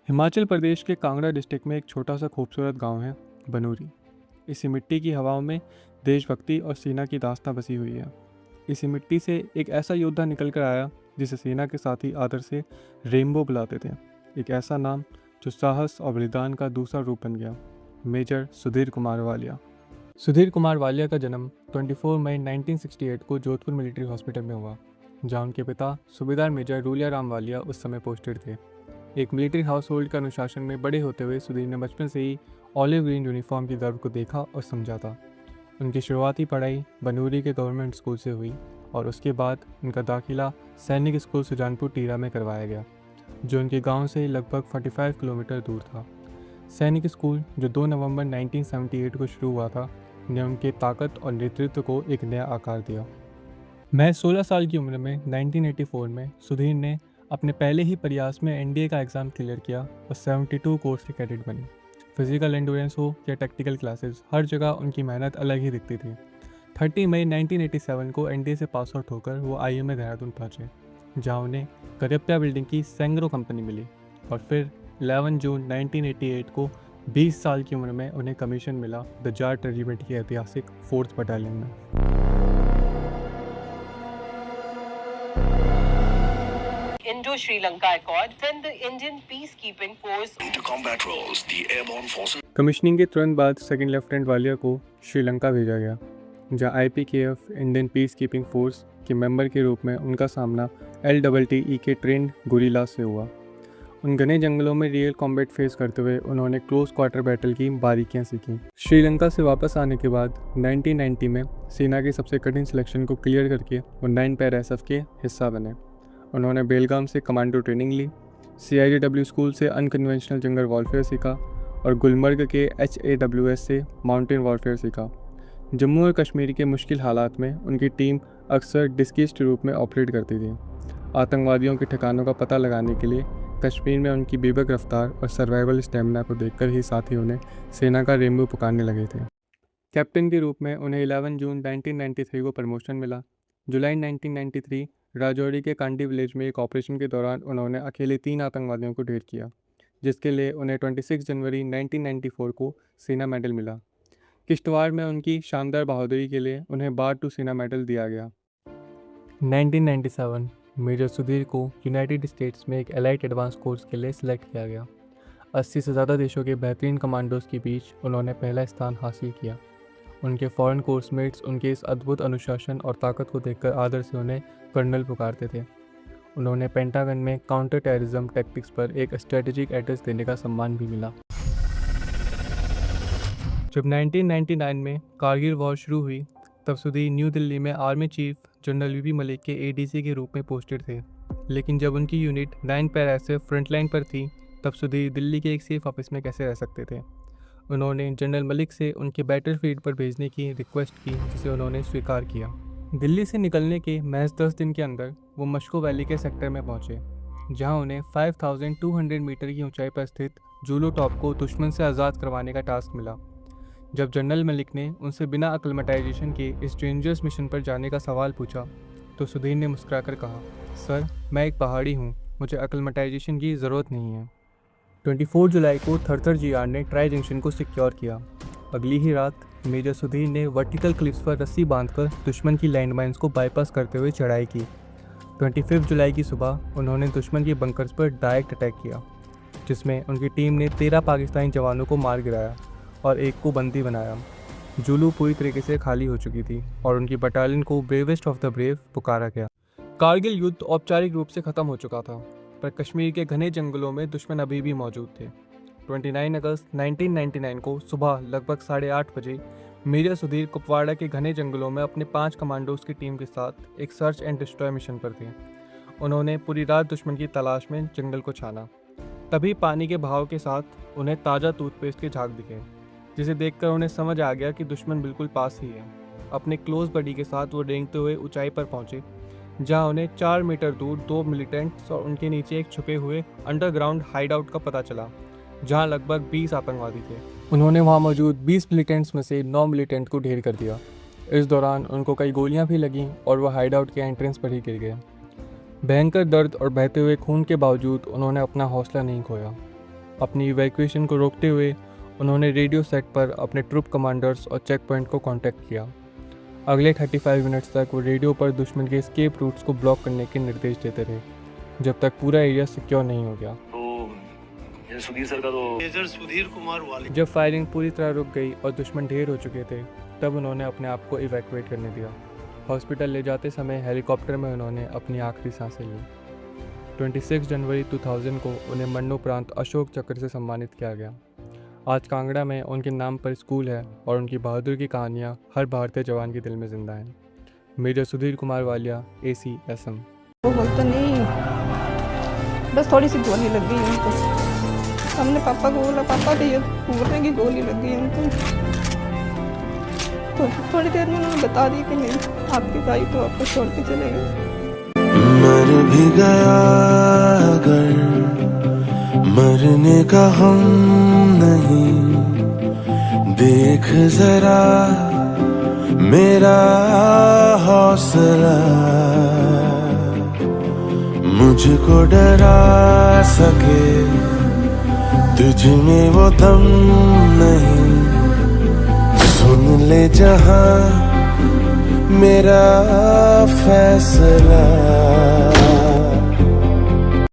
हिमाचल प्रदेश के कांगड़ा डिस्ट्रिक्ट में एक छोटा सा खूबसूरत गांव है बनूरी। इसी मिट्टी की हवाओं में देशभक्ति और सेना की दास्तां बसी हुई है। इसी मिट्टी से एक ऐसा योद्धा निकल कर आया जिसे सेना के साथी आदर से रेनबो बुलाते थे। एक ऐसा नाम जो साहस और बलिदान का दूसरा रूप बन गया, मेजर सुधीर कुमार वालिया। सुधीर कुमार वालिया का जन्म 24 मई 1968 को जोधपुर मिलिट्री हॉस्पिटल में हुआ, जहां उनके पिता सूबेदार मेजर रूलिया राम वालिया उस समय पोस्टेड थे। एक मिलिट्री हाउस होल्ड के अनुशासन में बड़े होते हुए सुधीर ने बचपन से ही ऑलिव ग्रीन यूनिफॉर्म की गर्व को देखा और समझा था। उनकी शुरुआती पढ़ाई बनूरी के गवर्नमेंट स्कूल से हुई और उसके बाद उनका दाखिला सैनिक स्कूल सुजानपुर टीरा में करवाया गया, जो उनके गांव से लगभग 45 किलोमीटर दूर था। सैनिक स्कूल, जो 2 नवंबर 1978 को शुरू हुआ था, ने उनके ताकत और नेतृत्व को एक नया आकार दिया। मैं 16 साल की उम्र में 1984 में सुधीर ने अपने पहले ही प्रयास में एनडीए का एग्ज़ाम क्लियर किया और 72 कोर्स के कैडेट बने। फिजिकल एंडोरेंस हो या टेक्निकल क्लासेस, हर जगह उनकी मेहनत अलग ही दिखती थी। 30 मई 1987 को एनडीए से पास आउट होकर वो आईएमए देहरादून पहुँचे, जहाँ उन्हें करप्या बिल्डिंग की सेंग्रो कंपनी मिली और फिर 11 जून 1988 को 20 साल की उम्र में उन्हें कमीशन मिला द जाट रेजिमेंट की ऐतिहासिक 4th बटालियन में। Indo-Sri Lanka Accord sent the Indian peacekeeping force to combat roles, the airborne forces. Commissioning के तुरंत बाद सेकंड लेफ्टिनेंट वालिया को श्रीलंका भेजा गया, जहां IPKF Indian peace keeping force के मेंबर के रूप में उनका सामना LTTE के ट्रेंड गुरिल्लास से हुआ। उन घने जंगलों में रियल कॉम्बैट फेस करते हुए उन्होंने क्लोज क्वार्टर बैटल की बारीकियां सीखी। श्रीलंका से वापस आने के बाद 1990 में सेना के सबसे कठिन सिलेक्शन को क्लियर करके वो 9 पैर SF के हिस्सा बने। उन्होंने बेलगाम से कमांडो ट्रेनिंग ली, CIDW स्कूल से अनकन्वेंशनल जंगल वॉरफेयर सीखा और गुलमर्ग के HAWS से माउंटेन वॉरफेयर सीखा। जम्मू और कश्मीर के मुश्किल हालात में उनकी टीम अक्सर डिस्किस्ट रूप में ऑपरेट करती थी। आतंकवादियों के ठिकानों का पता लगाने के लिए कश्मीर में उनकी बेबाक रफ्तार और सर्वाइवल स्टेमिना को देखकर ही साथी उन्हें सेना का रेनबो पुकारने लगे थे। कैप्टन के रूप में उन्हें 11 जून 1993 को प्रमोशन मिला। जुलाई 1993 राजौरी के कांडी विलेज में एक ऑपरेशन के दौरान उन्होंने अकेले 3 आतंकवादियों को ढेर किया, जिसके लिए उन्हें 26 जनवरी 1994 को सेना मेडल मिला। किश्तवाड़ में उनकी शानदार बहादुरी के लिए उन्हें बार 2 सेना मेडल दिया गया। 1997 मेजर सुधीर को यूनाइटेड स्टेट्स में एक एलाइट एडवांस कोर्स के लिए सिलेक्ट किया गया। 80 से ज़्यादा देशों के बेहतरीन कमांडोज के बीच उन्होंने पहला स्थान हासिल किया। उनके फॉरेन कोर्समेट्स उनके इस अद्भुत अनुशासन और ताकत को देखकर आदर से उन्हें कर्नल पुकारते थे। उन्होंने पेंटागन में काउंटर टेररिज्म टैक्टिक्स पर एक स्ट्रेटेजिक एड्रेस देने का सम्मान भी मिला। जब 1999 में कारगिल वॉर शुरू हुई, तब सुधीर न्यू दिल्ली में army chief general VP Malik के ADC के रूप में पोस्टेड थे। लेकिन जब उनकी यूनिट 9 पैर SF फ्रंटलाइन पर थी, तब सुधीर दिल्ली के एक सेफ ऑफिस में कैसे रह सकते थे। उन्होंने जनरल मलिक से उनके बैटलफील्ड पर भेजने की रिक्वेस्ट की, जिसे उन्होंने स्वीकार किया। दिल्ली से निकलने के महज 10 दिन के अंदर वो मशको वैली के सेक्टर में पहुंचे, जहां उन्हें 5200 मीटर की ऊंचाई पर स्थित जुलू टॉप को दुश्मन से आज़ाद करवाने का टास्क मिला। जब जनरल मलिक ने उनसे बिना अक्लमटाइजेशन के इस डेंजरस मिशन पर जाने का सवाल पूछा, तो सुधीर ने मुस्कुराकर कहा, सर, मैं एक पहाड़ी हूँ, मुझे अक्लमटाइजेशन की ज़रूरत नहीं है। 24 जुलाई को थरथर GR ने ट्राई जंक्शन को सिक्योर किया। अगली ही रात मेजर सुधीर ने वर्टिकल क्लिफ्स पर रस्सी बांधकर दुश्मन की लैंडमाइंस को बाईपास करते हुए चढ़ाई की। 25 जुलाई की सुबह उन्होंने दुश्मन के बंकर्स पर डायरेक्ट अटैक किया, जिसमें उनकी टीम ने 13 पाकिस्तानी जवानों को मार गिराया और एक को बंदी बनाया। जुलू पूरी तरीके से खाली हो चुकी थी और उनकी बटालियन को ब्रेवेस्ट ऑफ द ब्रेव पुकारा गया। कारगिल युद्ध औपचारिक रूप से ख़त्म हो चुका था, पर कश्मीर के घने जंगलों में दुश्मन अभी भी मौजूद थे। 29 अगस्त 1999 को सुबह लगभग 8:30 बजे मेजर सुधीर कुपवाड़ा के घने जंगलों में अपने 5 कमांडोज की टीम के साथ एक सर्च एंड डिस्ट्रॉय मिशन पर थे। उन्होंने पूरी रात दुश्मन की तलाश में जंगल को छाना। तभी पानी के बहाव के साथ उन्हें ताज़ा टूथपेस्ट के झाग दिखे, जिसे देखकर उन्हें समझ आ गया कि दुश्मन बिल्कुल पास ही है। अपने क्लोज बडी के साथ वो रेंगते हुए ऊंचाई पर पहुंचे, जहां उन्हें 4 मीटर दूर 2 मिलिटेंट्स और उनके नीचे एक छुपे हुए अंडरग्राउंड हाइडआउट का पता चला, जहां लगभग 20 आतंकवादी थे। उन्होंने वहां मौजूद 20 मिलिटेंट्स में से 9 मिलिटेंट को ढेर कर दिया। इस दौरान उनको कई गोलियां भी लगीं और वह हाइडआउट के एंट्रेंस पर ही गिर गए। भयंकर दर्द और बहते हुए खून के बावजूद उन्होंने अपना हौसला नहीं खोया। अपनी इवैक्यूएशन को रोकते हुए उन्होंने रेडियो सेट पर अपने ट्रूप कमांडर्स और चेक पॉइंट को कांटेक्ट किया। अगले 35 मिनट्स तक वो रेडियो पर दुश्मन के एस्केप रूट्स को ब्लॉक करने के निर्देश देते रहे, जब तक पूरा एरिया सिक्योर नहीं हो गया। ये सुधीर सर का तो मेजर सुधीर कुमार वाले। जब फायरिंग पूरी तरह रुक गई और दुश्मन ढेर हो चुके थे, तब उन्होंने अपने आप को इवैक्यूएट करने दिया। हॉस्पिटल ले जाते समय हेलीकॉप्टर में उन्होंने अपनी आखिरी सांसें ली। 26 जनवरी 2000 को उन्हें मरणोपरांत अशोक चक्र से सम्मानित किया गया। आज कांगड़ा में उनके नाम पर स्कूल है और उनकी बहादुरी की कहानियाँ हर भारतीय जवान के दिल में जिंदा हैं। Major Sudhir Kumar Walia, ACSM। वो तो नहीं, बस थोड़ी सी गोली लग गई उनको। हमने पापा को बोला, पापा तो ये पूरे की गोली लग गई उनको। तो थोड़ी देर में उन्होंने बता दी कि नहीं, आपकी भाई तो आपको छोड़ के चले गए। मर भी गया अगर मरने का हम नहीं, देख जरा मेरा हौसला, मुझको डरा सके तुझ में वो दम नहीं, सुन ले जहां मेरा फैसला।